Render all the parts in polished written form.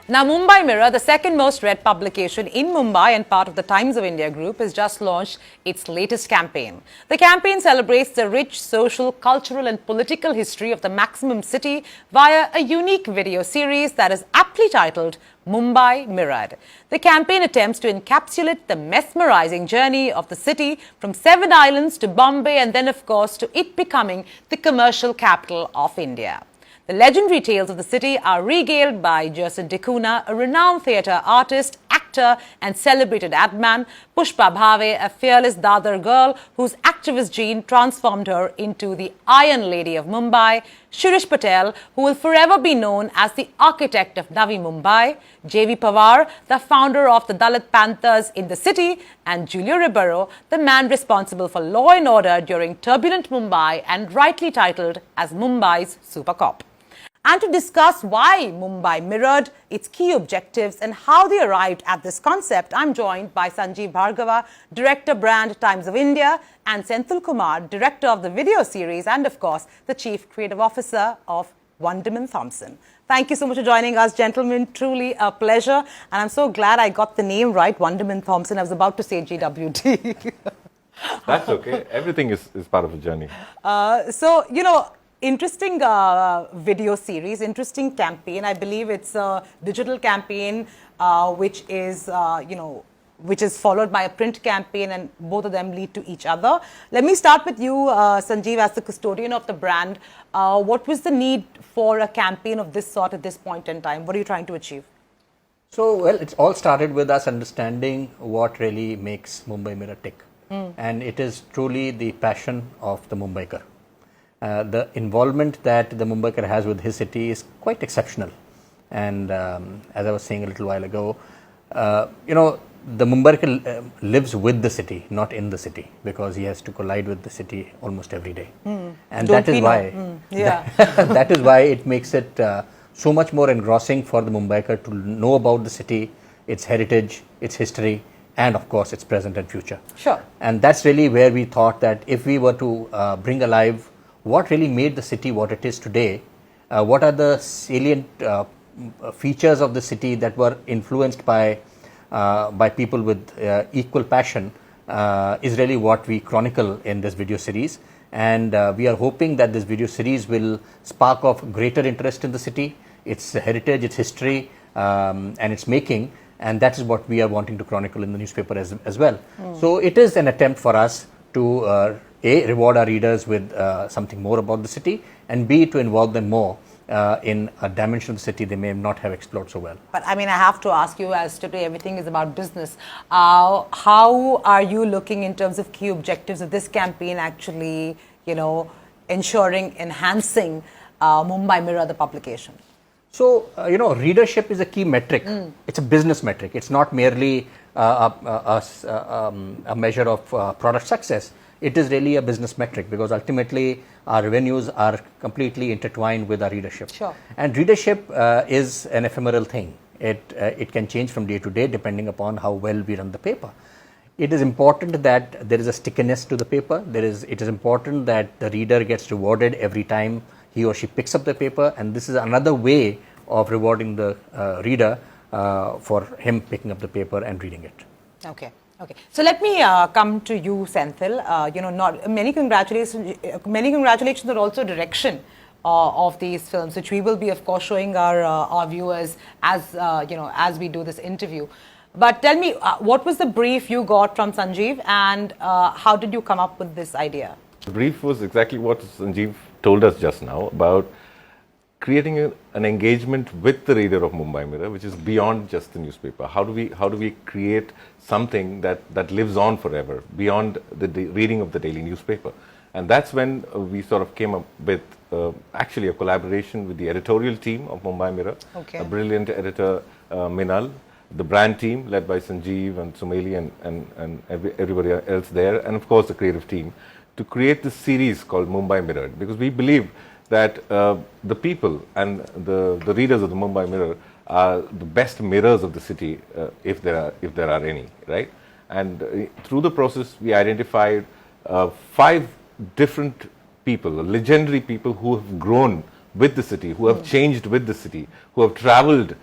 Now, Mumbai Mirror, the second most read publication in Mumbai and part of the Times of India group, has just launched its latest campaign. The campaign celebrates the rich social, cultural and political history of the maximum city via a unique video series that is aptly titled Mumbai Mirrored. The campaign attempts to encapsulate the mesmerizing journey of the city from 7 islands to Bombay and then, of course, to it becoming the commercial capital of India. The legendary tales of the city are regaled by Jason D'Cunha, a renowned theatre artist, actor and celebrated ad man, Pushpa Bhave, a fearless Dadar girl whose activist gene transformed her into the Iron Lady of Mumbai, Shirish Patel, who will forever be known as the architect of Navi Mumbai, J.V. Pawar, the founder of the Dalit Panthers in the city, and Julio Ribeiro, the man responsible for law and order during turbulent Mumbai and rightly titled as Mumbai's super cop. And to discuss why Mumbai mirrored, its key objectives and how they arrived at this concept, I'm joined by Sanjeev Bhargava, Director Brand Times of India, and Senthil Kumar, Director of the video series and, of course, the Chief Creative Officer of Wunderman Thompson. Thank you so much for joining us, gentlemen. Truly a pleasure. And I'm so glad I got the name right, Wunderman Thompson. I was about to say GWT. That's okay. Everything is part of a journey. Interesting video series, interesting campaign. I believe it's a digital campaign which is followed by a print campaign, and both of them lead to each other. Let me start with you, Sanjeev, as the custodian of the brand. What was the need for a campaign of this sort at this point in time? What are you trying to achieve? So, well, it's all started with us understanding what really makes Mumbai Mirror tick. And it is truly the passion of the Mumbaikar. The involvement that the Mumbaikar has with his city is quite exceptional. And as I was saying a little while ago, the Mumbaikar lives with the city, not in the city, because he has to collide with the city almost every day. And that is why, that is why it makes it so much more engrossing for the Mumbaikar to know about the city, its heritage, its history, and of course its present and future. Sure. And that's really where we thought that if we were to bring alive what really made the city what it is today, what are the salient features of the city that were influenced by people with equal passion, is really what we chronicle in this video series. And we are hoping that this video series will spark off greater interest in the city, its heritage, its history, and its making. And that is what we are wanting to chronicle in the newspaper as well. So it is an attempt for us to A, reward our readers with something more about the city, and B, to involve them more in a dimension of the city they may not have explored so well. But I mean, I have to ask you, as today everything is about business, how are you looking in terms of key objectives of this campaign actually, ensuring, enhancing Mumbai Mirror, the publication? So, readership is a key metric. It's a business metric. It's not merely a measure of product success. It is really a business metric, because ultimately our revenues are completely intertwined with our readership. Sure. And readership is an ephemeral thing. It can change from day to day depending upon how well we run the paper. It is important that there is a stickiness to the paper. It is important that the reader gets rewarded every time he or she picks up the paper, and this is another way of rewarding the reader for him picking up the paper and reading it. Okay. So let me come to you, Senthil. Many congratulations on also direction of these films, which we will be, of course, showing our viewers as we do this interview. But tell me, what was the brief you got from Sanjeev, and how did you come up with this idea? The brief was exactly what Sanjeev told us just now about creating an engagement with the reader of Mumbai Mirror, which is beyond just the newspaper. How do we create something that lives on forever beyond the reading of the daily newspaper? And that's when we sort of came up with actually a collaboration with the editorial team of Mumbai Mirror, a brilliant editor, Minal, the brand team led by Sanjeev and Sonali and everybody else there, and of course the creative team, to create this series called Mumbai Mirrored, because we believe that the people and the readers of the Mumbai Mirror are the best mirrors of the city, if there are any, right? And through the process, we identified 5 different people, legendary people who have grown with the city, who have changed with the city, who have traveled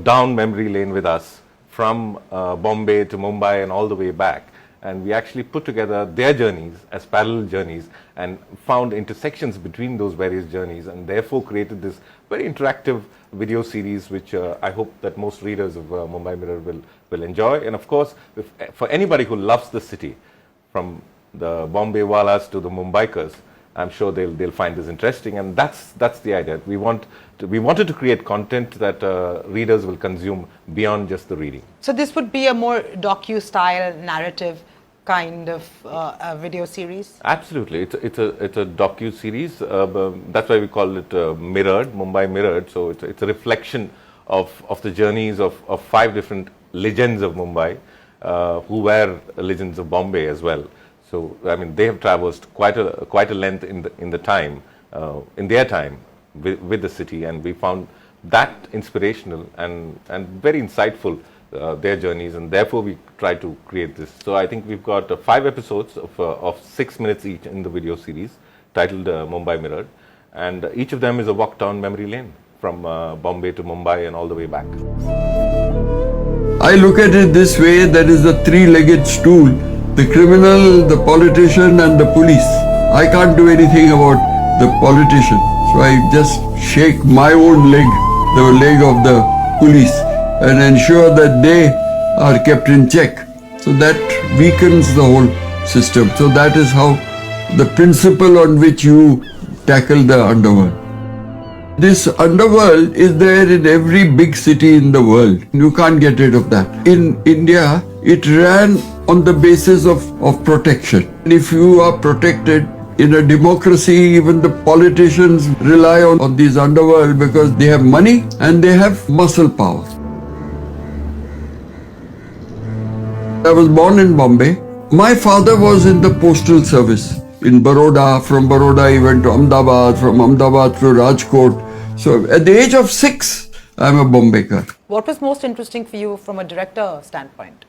down memory lane with us from Bombay to Mumbai and all the way back. And we actually put together their journeys as parallel journeys and found intersections between those various journeys, and therefore created this very interactive video series, which I hope that most readers of Mumbai Mirror will enjoy. And of course, for anybody who loves the city, from the Bombaywallahs to the Mumbaikars, I'm sure they'll find this interesting, and that's the idea. We wanted to create content that readers will consume beyond just the reading. So this would be a more docu-style narrative kind of video series? Absolutely, it's a docu series. That's why we call it Mirrored, Mumbai Mirrored. So it's a reflection of the journeys of 5 different legends of Mumbai, who were legends of Bombay as well. So I mean, they have traversed quite a length in their time with the city, and we found that inspirational and very insightful, their journeys, and therefore we try to create this. So I think we've got 5 episodes of 6 minutes each in the video series titled Mumbai Mirror, and each of them is a walk down memory lane from Bombay to Mumbai and all the way back. I look at it this way: there is a 3-legged stool, the criminal, the politician and the police. I can't do anything about the politician, so I just shake my own leg, the leg of the police, and ensure that they are kept in check. So that weakens the whole system. So that is how the principle on which you tackle the underworld. This underworld is there in every big city in the world. You can't get rid of that. In India, it ran on the basis of protection. And if you are protected in a democracy, even the politicians rely on these underworld because they have money and they have muscle power. I was born in Bombay. My father was in the postal service in Baroda. From Baroda he went to Ahmedabad, from Ahmedabad to Rajkot. So at the age of 6, I'm a Bombaykar. What was most interesting for you from a director standpoint?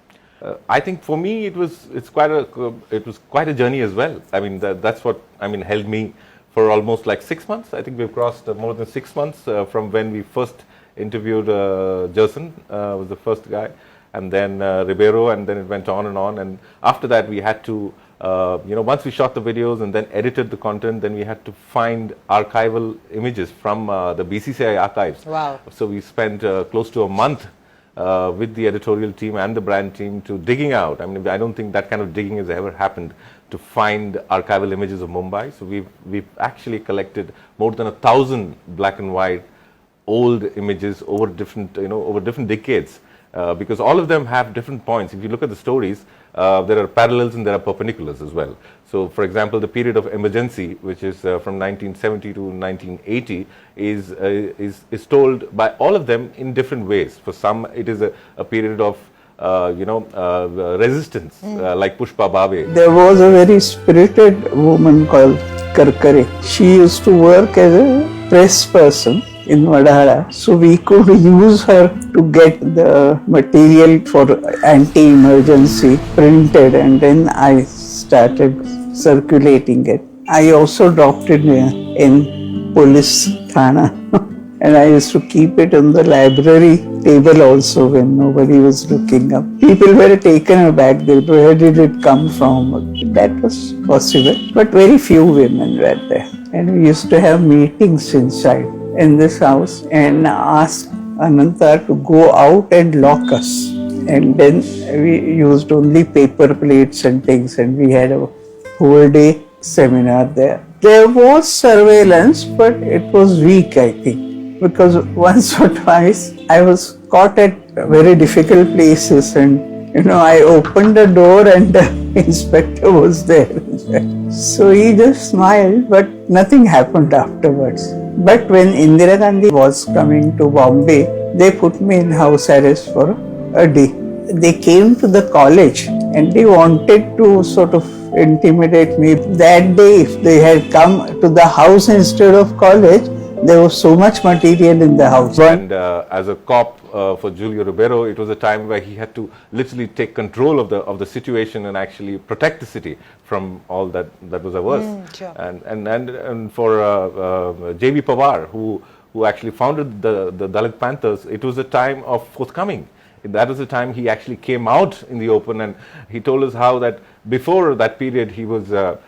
I think for me it was quite a journey as well. I mean that's what held me for almost like 6 months. I think we've crossed more than 6 months from when we first interviewed Jerson, was the first guy, and then Ribeiro, and then it went on, and after that we had to once we shot the videos and then edited the content, then we had to find archival images from the BCCI archives. Wow. So we spent close to a month with the editorial team and the brand team to digging out. I mean, I don't think that kind of digging has ever happened to find archival images of Mumbai. So we've actually collected more than 1,000 black and white old images over different decades, because all of them have different points. If you look at the stories, there are parallels and there are perpendiculars as well. So, for example, the period of emergency, which is from 1970 to 1980, is told by all of them in different ways. For some, it is a period of resistance, like Pushpa Bhave. There was a very spirited woman called Karkare. She used to work as a press person in Vadhara, so we could use her to get the material for anti-emergency printed, and then I started circulating it. I also dropped it in police thana and I used to keep it on the library table also when nobody was looking up. People were taken aback, where did it come from? That was possible, but very few women were there. And we used to have meetings inside in this house and ask Ananta to go out and lock us. And then we used only paper plates and things, and we had a whole day seminar there. There was surveillance, but it was weak, I think, because once or twice I was caught at very difficult places, and I opened the door and the inspector was there. So he just smiled, but nothing happened afterwards. But when Indira Gandhi was coming to Bombay, they put me in house arrest for a day. They came to the college and they wanted to sort of intimidate me. That day, if they had come to the house instead of college, there was so much material in the house. And as a cop for Julio Ribeiro, it was a time where he had to literally take control of the situation and actually protect the city from all that was averse. Sure. And for J.B. Pawar, who who actually founded the Dalit Panthers, it was a time of forthcoming. That was the time he actually came out in the open, and he told us how that before that period he was, the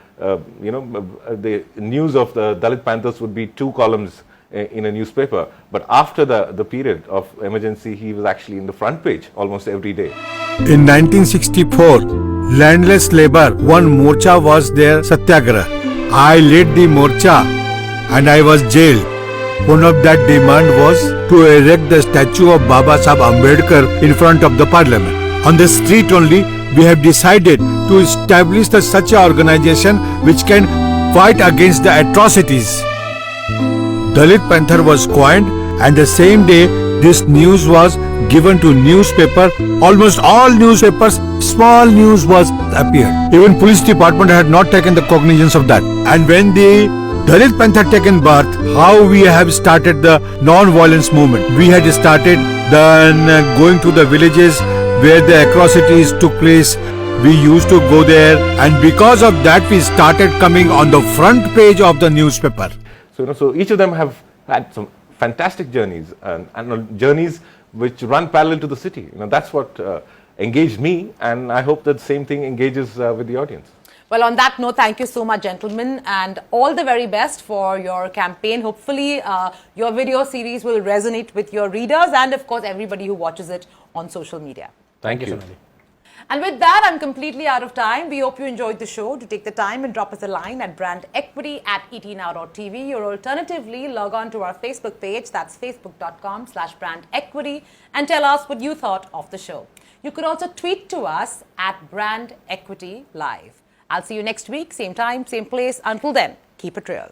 news of the Dalit Panthers would be 2 columns in a newspaper. But after the period of emergency, he was actually in the front page almost every day. In 1964, landless labor, one morcha was there, Satyagraha. I led the morcha and I was jailed. One of that demand was to erect the statue of Baba Saheb Ambedkar in front of the parliament. On the street only, we have decided to establish such an organization which can fight against the atrocities. Dalit Panther was coined, and the same day this news was given to newspaper. Almost all newspapers, small news was appeared. Even police department had not taken the cognizance of that. And when the Dalit Panther taken birth, how we have started the non-violence movement. We had started then going to the villages where the atrocities took place. We used to go there, and because of that we started coming on the front page of the newspaper. So each of them have had some fantastic journeys, and journeys which run parallel to the city. That's what engaged me, and I hope that the same thing engages with the audience. Well, on that note, thank you so much, gentlemen, and all the very best for your campaign. Hopefully, your video series will resonate with your readers and, of course, everybody who watches it on social media. Thank you. Sonali. And with that, I'm completely out of time. We hope you enjoyed the show. Do take the time and drop us a line at brandequity@etnow.tv, or alternatively, log on to our Facebook page. That's facebook.com/brandequity, and tell us what you thought of the show. You could also tweet to us at brandequitylive. I'll see you next week, same time, same place. Until then, keep it real.